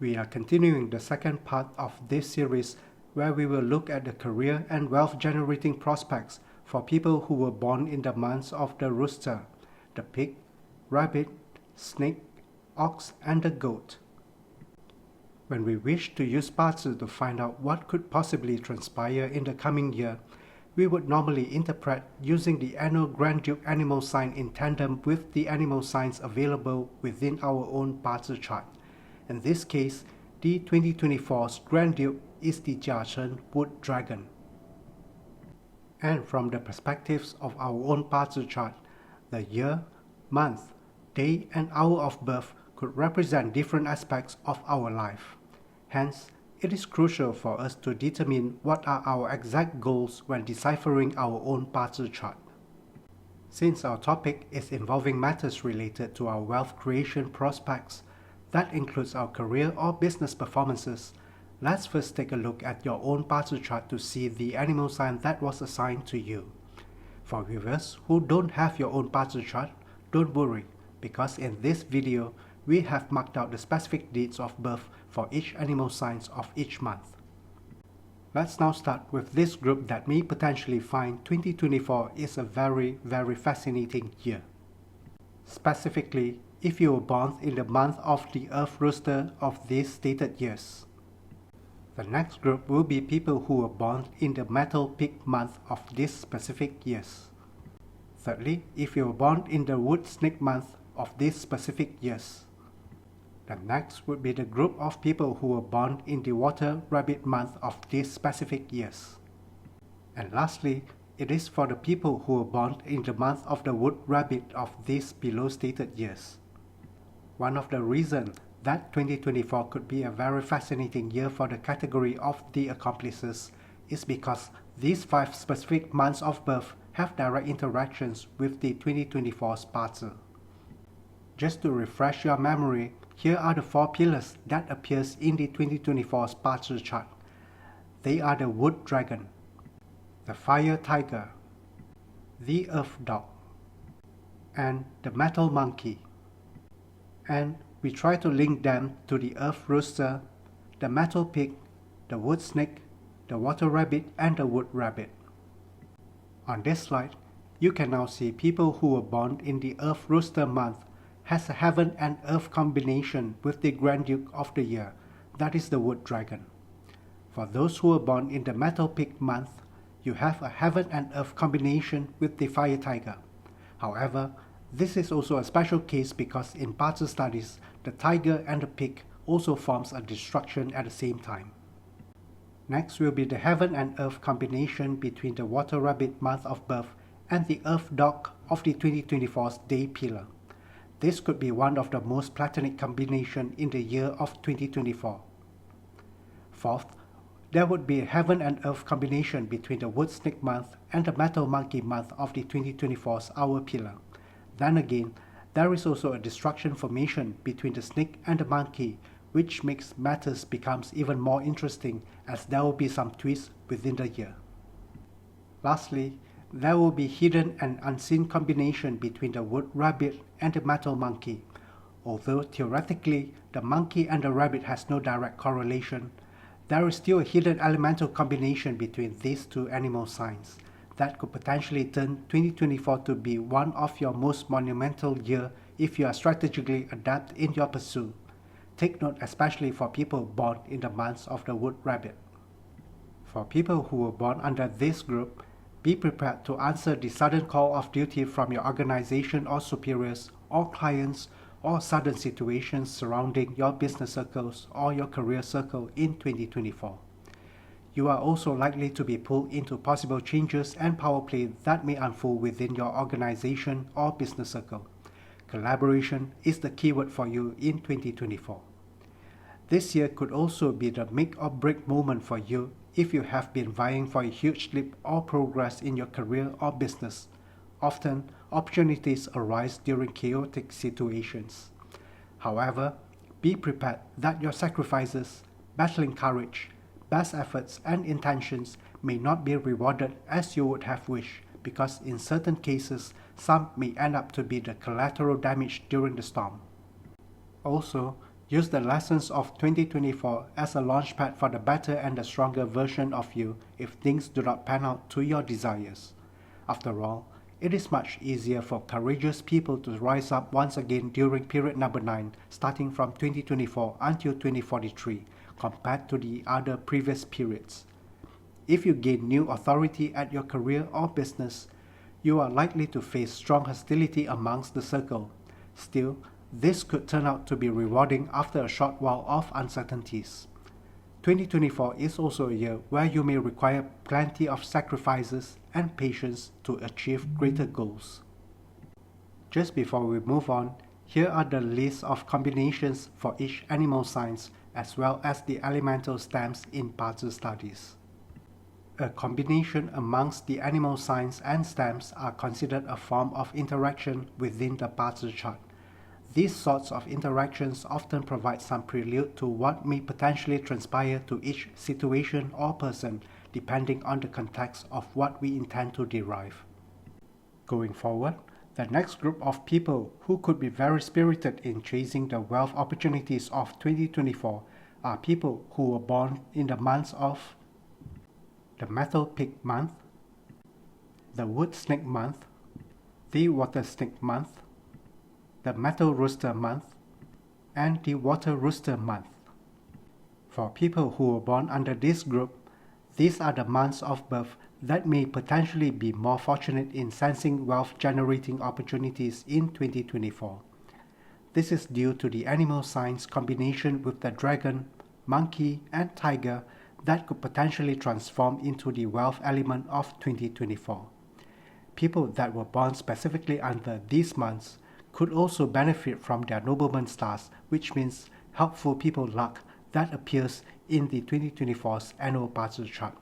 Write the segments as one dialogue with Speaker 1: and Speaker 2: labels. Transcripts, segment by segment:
Speaker 1: We are continuing the second part of this series where we will look at the career and wealth generating prospects for people who were born in the months of the rooster, the pig, rabbit, snake, ox, and the goat. When we wish to use Bazi to find out what could possibly transpire in the coming year, we would normally interpret using the annual Grand Duke animal sign in tandem with the animal signs available within our own Bazi chart. In this case, the 2024's Grand Duke is the Jiachen wood dragon. And from the perspectives of our own Bazi chart, the year, month, day, and hour of birth could represent different aspects of our life. Hence, it is crucial for us to determine what are our exact goals when deciphering our own Bazi chart. Since our topic is involving matters related to our wealth creation prospects, that includes our career or business performances, let's first take a look at your own Bazi chart to see the animal sign that was assigned to you. For viewers who don't have your own Bazi chart, don't worry, because in this video, we have marked out the specific dates of birth for each animal signs of each month. Let's now start with this group that may potentially find 2024 is a very fascinating year. Specifically, if you were born in the month of the Earth Rooster of these stated years. The next group will be people who were born in the Metal Pig month of these specific years. Thirdly, if you were born in the Wood Snake month of these specific years. The next would be the group of people who were born in the Water Rabbit month of these specific years. And lastly, it is for the people who were born in the month of the Wood Rabbit of these below stated years. One of the reasons that 2024 could be a very fascinating year for the category of the accomplices is because these 5 specific months of birth have direct interactions with the 2024's Bazi. Just to refresh your memory, here are the 4 pillars that appears in the 2024's Bazi chart. They are the Wood Dragon, the Fire Tiger, the Earth Dog, and the Metal Monkey. And we try to link them to the Earth Rooster, the Metal Pig, the Wood Snake, the Water Rabbit, and the Wood Rabbit. On this slide, you can now see people who were born in the Earth Rooster month has a Heaven and Earth combination with the Grand Duke of the year, that is the Wood Dragon. For those who were born in the Metal Pig month, you have a Heaven and Earth combination with the Fire Tiger. However, this is also a special case because in Bazi studies, the tiger and the pig also forms a destruction at the same time. Next will be the Heaven and Earth combination between the Water Rabbit month of birth and the Earth Dog of the 2024's day pillar. This could be one of the most platonic combinations in the year of 2024. Fourth, there would be a Heaven and Earth combination between the Wood Snake month and the Metal Monkey month of the 2024's hour pillar. Then again, there is also a destruction formation between the snake and the monkey, which makes matters becomes even more interesting as there will be some twists within the year. Lastly, there will be hidden and unseen combination between the Wood Rabbit and the Metal Monkey. Although theoretically the monkey and the rabbit has no direct correlation, there is still a hidden elemental combination between these 2 animal signs that could potentially turn 2024 to be one of your most monumental year if you are strategically adept in your pursuit. Take note especially for people born in the months of the Wood Rabbit. For people who were born under this group, be prepared to answer the sudden call of duty from your organization or superiors or clients or sudden situations surrounding your business circles or your career circle in 2024. You are also likely to be pulled into possible changes and power play that may unfold within your organization or business circle. Collaboration is the keyword for you in 2024. This year could also be the make or break moment for you if you have been vying for a huge leap or progress in your career or business. Often, opportunities arise during chaotic situations. However, be prepared that your sacrifices, battling courage, best efforts and intentions may not be rewarded as you would have wished because in certain cases, some may end up to be the collateral damage during the storm. Also, Use the lessons of 2024 as a launchpad for the better and the stronger version of you if things do not pan out to your desires. After all, it is much easier for courageous people to rise up once again during period number 9, starting from 2024 until 2043, compared to the other previous periods. If you gain new authority at your career or business, you are likely to face strong hostility amongst the circle. Still, this could turn out to be rewarding after a short while of uncertainties. 2024 is also a year where you may require plenty of sacrifices and patience to achieve greater goals. Just before we move on, here are the list of combinations for each animal signs as well as the elemental stamps in Bazi studies. A combination amongst the animal signs and stamps are considered a form of interaction within the Bazi chart. These sorts of interactions often provide some prelude to what may potentially transpire to each situation or person, depending on the context of what we intend to derive. Going forward, the next group of people who could be very spirited in chasing the wealth opportunities of 2024 are people who were born in the months of the Metal Pig month, the Wood Snake month, the Water Snake month, the Metal Rooster month, and the Water Rooster month. For people who were born under this group, these are the months of birth that may potentially be more fortunate in sensing wealth-generating opportunities in 2024. This is due to the animal signs combination with the dragon, monkey, and tiger that could potentially transform into the wealth element of 2024. People that were born specifically under these months could also benefit from their nobleman stars, which means helpful people luck that appears in the 2024's annual Bazi chart.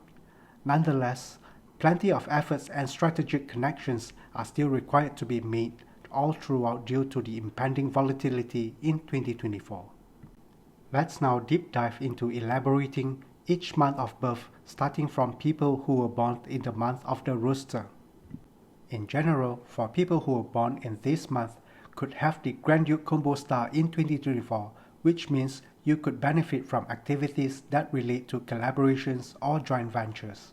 Speaker 1: Nonetheless, plenty of efforts and strategic connections are still required to be made all throughout due to the impending volatility in 2024. Let's now deep dive into elaborating each month of birth, starting from people who were born in the month of the Rooster. In general, for people who were born in this month, could have the Grand Duke combo star in 2024, which means you could benefit from activities that relate to collaborations or joint ventures.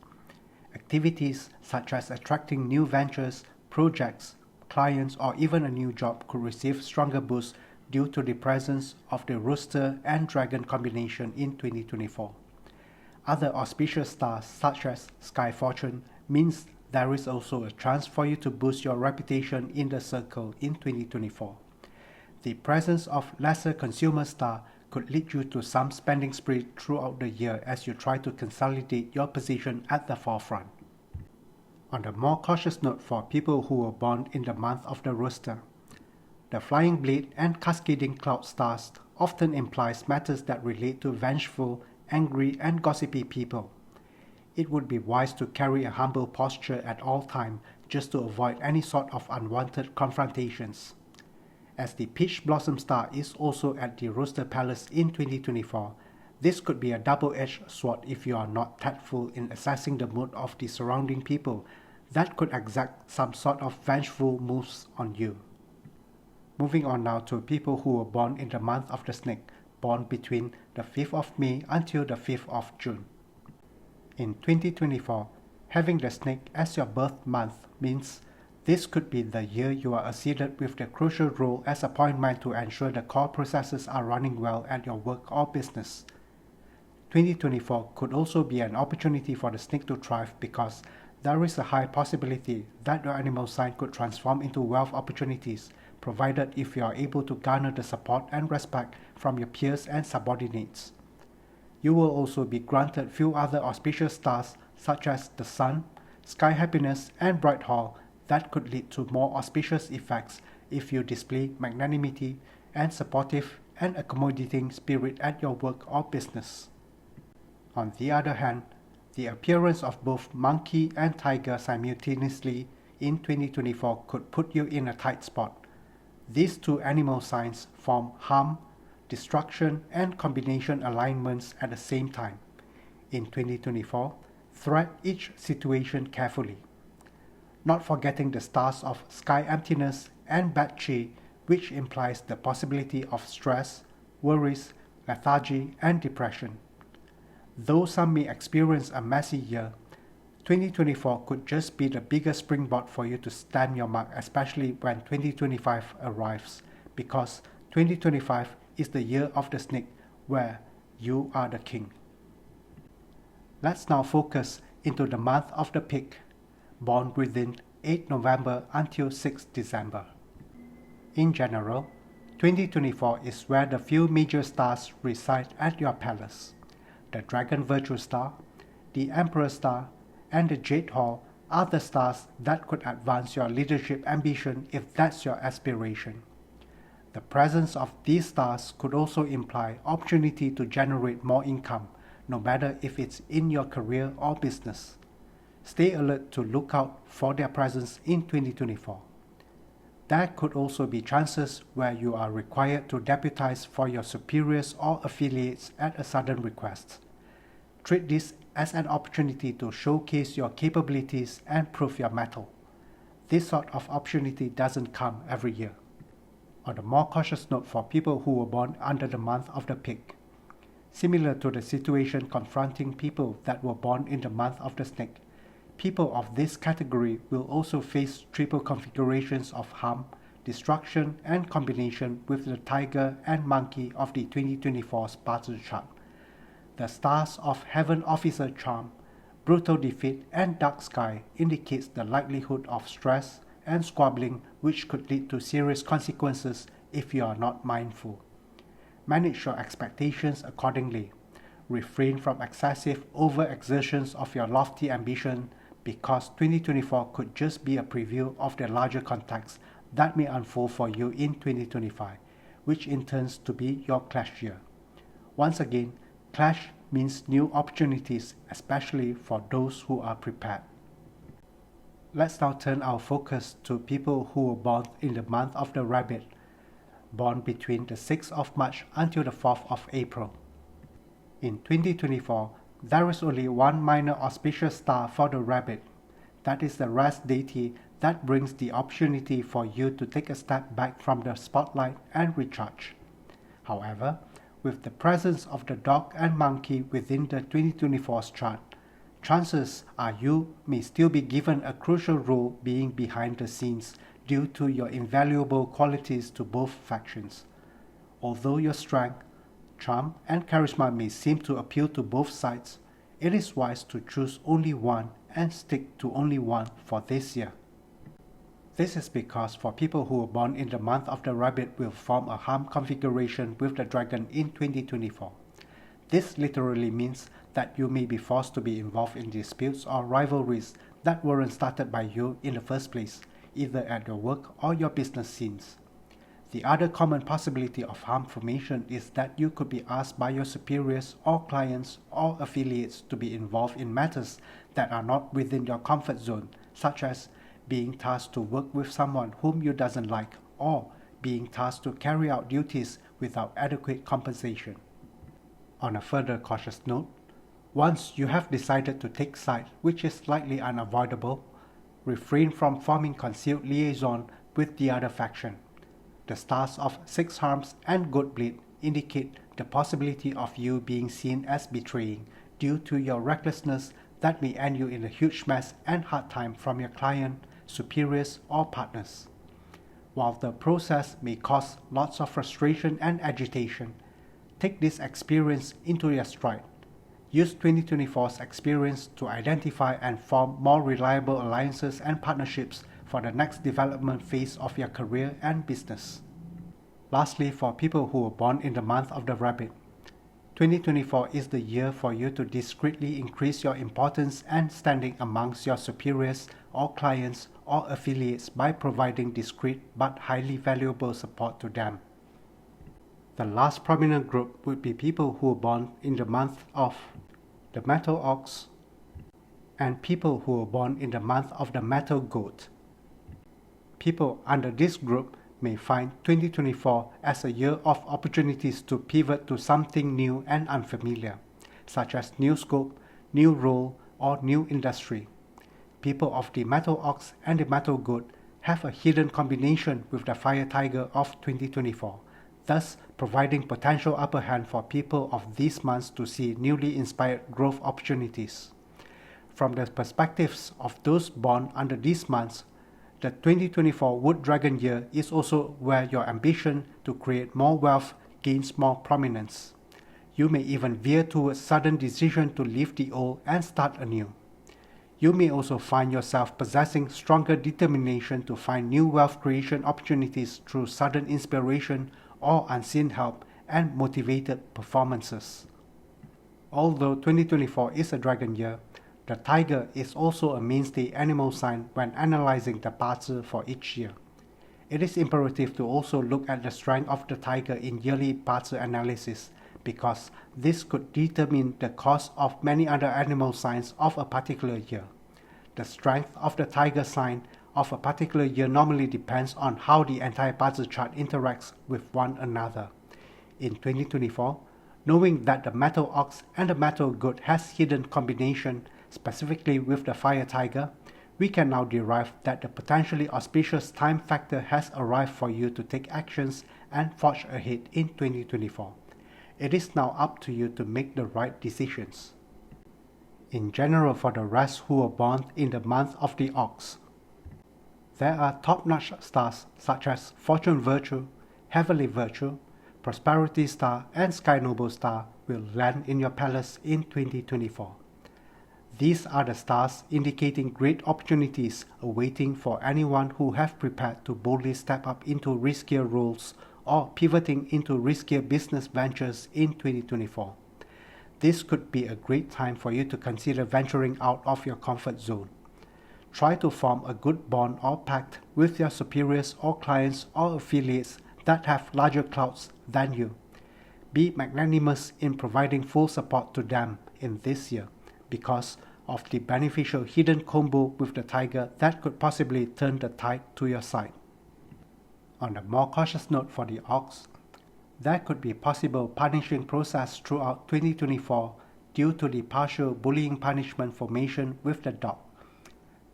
Speaker 1: Activities such as attracting new ventures, projects, clients, or even a new job could receive stronger boosts due to the presence of the Rooster and Dragon combination in 2024. Other auspicious stars such as Sky Fortune means there is also a chance for you to boost your reputation in the circle in 2024. The presence of lesser consumer star could lead you to some spending spree throughout the year as you try to consolidate your position at the forefront. On a more cautious note for people who were born in the month of the Rooster, the Flying Blade and Cascading Cloud stars often implies matters that relate to vengeful, angry, and gossipy people. It would be wise to carry a humble posture at all times just to avoid any sort of unwanted confrontations. As the Peach Blossom star is also at the Rooster Palace in 2024, this could be a double-edged sword if you are not tactful in assessing the mood of the surrounding people that could exact some sort of vengeful moves on you. Moving on now to people who were born in the month of the Snake, born between the 5th of May until the 5th of June. In 2024, having the Snake as your birth month means this could be the year you are acceded with the crucial role as a point man to ensure the core processes are running well at your work or business. 2024 could also be an opportunity for the Snake to thrive because there is a high possibility that your animal sign could transform into wealth opportunities, provided if you are able to garner the support and respect from your peers and subordinates. You will also be granted few other auspicious stars such as the Sun, Sky Happiness, and Bright Hall that could lead to more auspicious effects if you display magnanimity and supportive and accommodating spirit at your work or business. On the other hand, the appearance of both monkey and tiger simultaneously in 2024 could put you in a tight spot. These two animal signs form harm, destruction, and combination alignments at the same time. In 2024, thread each situation carefully. Not forgetting the stars of Sky Emptiness and Bad Chi, which implies the possibility of stress, worries, lethargy, and depression. Though some may experience a messy year, 2024 could just be the biggest springboard for you to stamp your mark, especially when 2025 arrives, because 2025 is the year of the snake, where you are the king. Let's now focus into the month of the pig, born within 8 November until 6 December. In general, 2024 is where the few major stars reside at your palace. The Dragon Virtue Star, the Emperor Star, and the Jade Hall are the stars that could advance your leadership ambition if that's your aspiration. The presence of these stars could also imply opportunity to generate more income, no matter if it's in your career or business. Stay alert to look out for their presence in 2024. There could also be chances where you are required to deputize for your superiors or affiliates at a sudden request. Treat this as an opportunity to showcase your capabilities and prove your mettle. This sort of opportunity doesn't come every year. On a more cautious note for people who were born under the month of the pig, similar to the situation confronting people that were born in the month of the snake, people of this category will also face triple configurations of harm, destruction, and combination with the tiger and monkey of the 2024 Bazi chart. The stars of Heaven Officer Charm, Brutal Defeat, and Dark Sky indicates the likelihood of stress and squabbling which could lead to serious consequences if you are not mindful. Manage your expectations accordingly. Refrain from excessive overexertions of your lofty ambition, because 2024 could just be a preview of the larger context that may unfold for you in 2025, which in turns to be your clash year. Once again, clash means new opportunities, especially for those who are prepared. Let's now turn our focus to people who were born in the month of the rabbit, born between the 6th of March until the 4th of April. In 2024, there is only one minor auspicious star for the rabbit. That is the rest deity that brings the opportunity for you to take a step back from the spotlight and recharge. However, with the presence of the dog and monkey within the 2024 chart, chances are you may still be given a crucial role being behind the scenes due to your invaluable qualities to both factions. Although your strength, charm, and charisma may seem to appeal to both sides, it is wise to choose only one and stick to only one for this year. This is because for people who were born in the month of the rabbit will form a harm configuration with the dragon in 2024. This literally means that you may be forced to be involved in disputes or rivalries that weren't started by you in the first place, either at your work or your business scenes. The other common possibility of harm formation is that you could be asked by your superiors or clients or affiliates to be involved in matters that are not within your comfort zone, such as being tasked to work with someone whom you doesn't like or being tasked to carry out duties without adequate compensation. On a further cautious note, once you have decided to take side, which is slightly unavoidable, refrain from forming concealed liaison with the other faction. The stars of Six Harms and Goatbleed indicate the possibility of you being seen as betraying due to your recklessness that may end you in a huge mess and hard time from your client, superiors, or partners. While the process may cause lots of frustration and agitation, take this experience into your stride. Use 2024's experience to identify and form more reliable alliances and partnerships for the next development phase of your career and business. Lastly, for people who were born in the month of the rabbit, 2024 is the year for you to discreetly increase your importance and standing amongst your superiors or clients or affiliates by providing discreet but highly valuable support to them. The last prominent group would be people who were born in the month of the metal ox and people who were born in the month of the metal goat. People under this group may find 2024 as a year of opportunities to pivot to something new and unfamiliar, such as new scope, new role, or new industry. People of the metal ox and the metal goat have a hidden combination with the fire tiger of 2024, thus providing potential upper hand for people of these months to see newly inspired growth opportunities. From the perspectives of those born under these months, the 2024 Wood Dragon year is also where your ambition to create more wealth gains more prominence. You may even veer towards sudden decision to leave the old and start anew. You may also find yourself possessing stronger determination to find new wealth creation opportunities through sudden inspiration or unseen help and motivated performances. Although 2024 is a dragon year, the tiger is also a mainstay animal sign when analyzing the Bazi for each year. It is imperative to also look at the strength of the tiger in yearly Bazi analysis, because this could determine the course of many other animal signs of a particular year. The strength of the tiger sign of a particular year normally depends on how the entire Bazi chart interacts with one another. In 2024, knowing that the metal ox and the metal goat has hidden combination, specifically with the fire tiger, we can now derive that the potentially auspicious time factor has arrived for you to take actions and forge ahead in 2024. It is now up to you to make the right decisions. In general, for the rest who were born in the month of the ox, there are top-notch stars such as Fortune Virtue, Heavenly Virtue, Prosperity Star and Sky Noble Star will land in your palace in 2024. These are the stars indicating great opportunities awaiting for anyone who have prepared to boldly step up into riskier roles or pivoting into riskier business ventures in 2024. This could be a great time for you to consider venturing out of your comfort zone. Try to form a good bond or pact with your superiors or clients or affiliates that have larger clouds than you. Be magnanimous in providing full support to them in this year because of the beneficial hidden combo with the tiger that could possibly turn the tide to your side. On a more cautious note for the ox, there could be possible punishing process throughout 2024 due to the partial bullying punishment formation with the dog.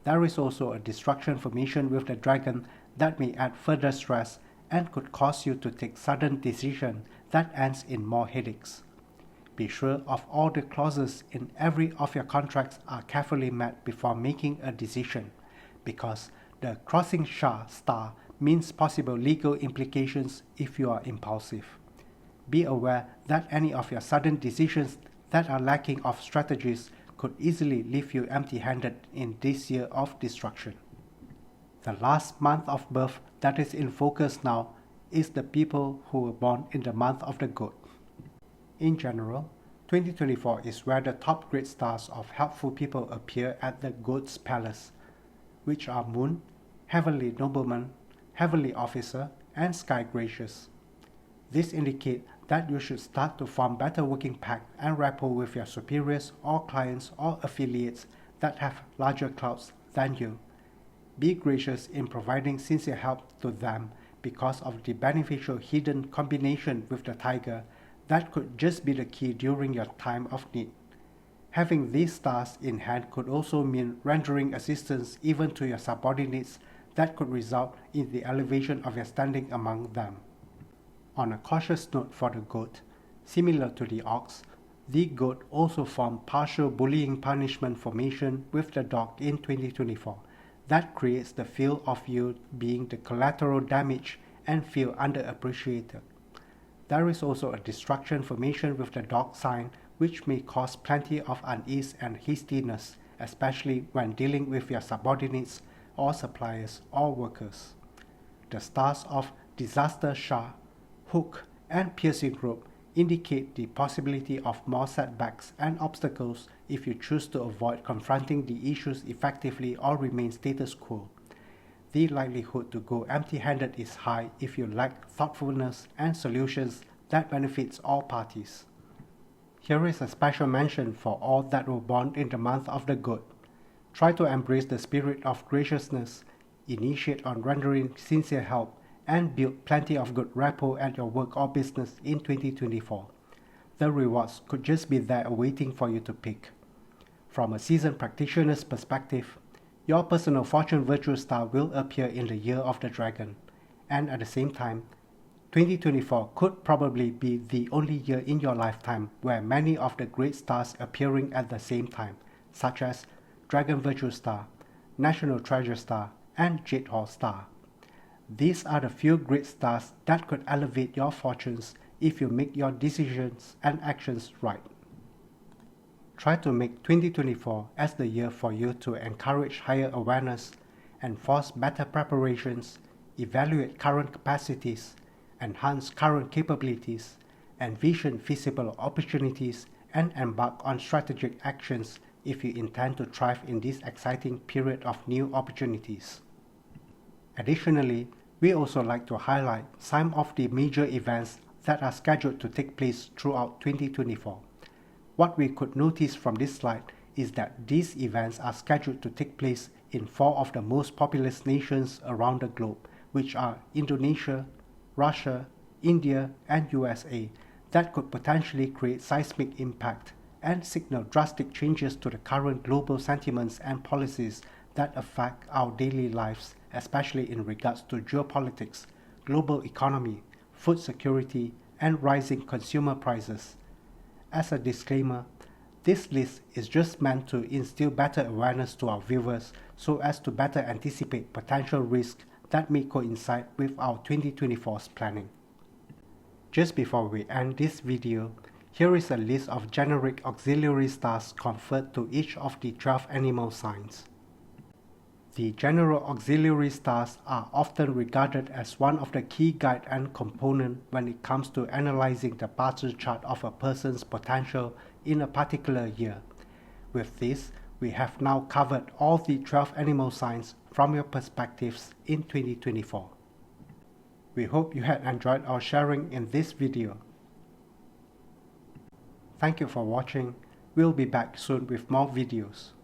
Speaker 1: There is also a destruction formation with the dragon that may add further stress and could cause you to take sudden decision that ends in more headaches. Be sure of all the clauses in every of your contracts are carefully met before making a decision, because the crossing Shah star means possible legal implications if you are impulsive. Be aware that any of your sudden decisions that are lacking of strategies could easily leave you empty-handed in this year of destruction. The last month of birth that is in focus now is the people who were born in the month of the goat. In general, 2024 is where the top great stars of helpful people appear at the goat's palace, which are Moon, Heavenly Nobleman, Heavenly Officer, and Sky Gracious. This indicates that you should start to form better working pact and rapport with your superiors or clients or affiliates that have larger clouds than you. Be gracious in providing sincere help to them because of the beneficial hidden combination with the tiger that could just be the key during your time of need. Having these stars in hand could also mean rendering assistance even to your subordinates that could result in the elevation of your standing among them. On a cautious note for the goat, similar to the ox, the goat also formed partial bullying punishment formation with the dog in 2024 that creates the feel of you being the collateral damage and feel underappreciated. There is also a destruction formation with the dog sign which may cause plenty of unease and hastiness, especially when dealing with your subordinates or suppliers or workers. The stars of Disaster Shah, Hook, and Piercing Rope indicate the possibility of more setbacks and obstacles if you choose to avoid confronting the issues effectively or remain status quo. The likelihood to go empty-handed is high if you lack thoughtfulness and solutions that benefits all parties. Here is a special mention for all that were born in the month of the goat. Try to embrace the spirit of graciousness, initiate on rendering sincere help, and build plenty of good rapport at your work or business in 2024. The rewards could just be there awaiting for you to pick. From a seasoned practitioner's perspective, your personal fortune virtue star will appear in the year of the dragon, and at the same time, 2024 could probably be the only year in your lifetime where many of the great stars appearing at the same time, such as Dragon Virtue Star, National Treasure Star, and Jade Hall Star. These are the few great stars that could elevate your fortunes if you make your decisions and actions right. Try to make 2024 as the year for you to encourage higher awareness, enforce better preparations, evaluate current capacities, enhance current capabilities, envision feasible opportunities, and embark on strategic actions if you intend to thrive in this exciting period of new opportunities. Additionally, we also like to highlight some of the major events that are scheduled to take place throughout 2024. What we could notice from this slide is that these events are scheduled to take place in 4 of the most populous nations around the globe, which are Indonesia, Russia, India, and USA, that could potentially create seismic impact and signal drastic changes to the current global sentiments and policies that affect our daily lives, especially in regards to geopolitics, global economy, food security, and rising consumer prices. As a disclaimer, this list is just meant to instill better awareness to our viewers so as to better anticipate potential risks that may coincide with our 2024's planning. Just before we end this video, here is a list of generic auxiliary stars conferred to each of the 12 animal signs. The general auxiliary stars are often regarded as one of the key guide and component when it comes to analyzing the birth chart of a person's potential in a particular year. With this, we have now covered all the 12 animal signs from your perspectives in 2024. We hope you had enjoyed our sharing in this video. Thank you for watching. We'll be back soon with more videos.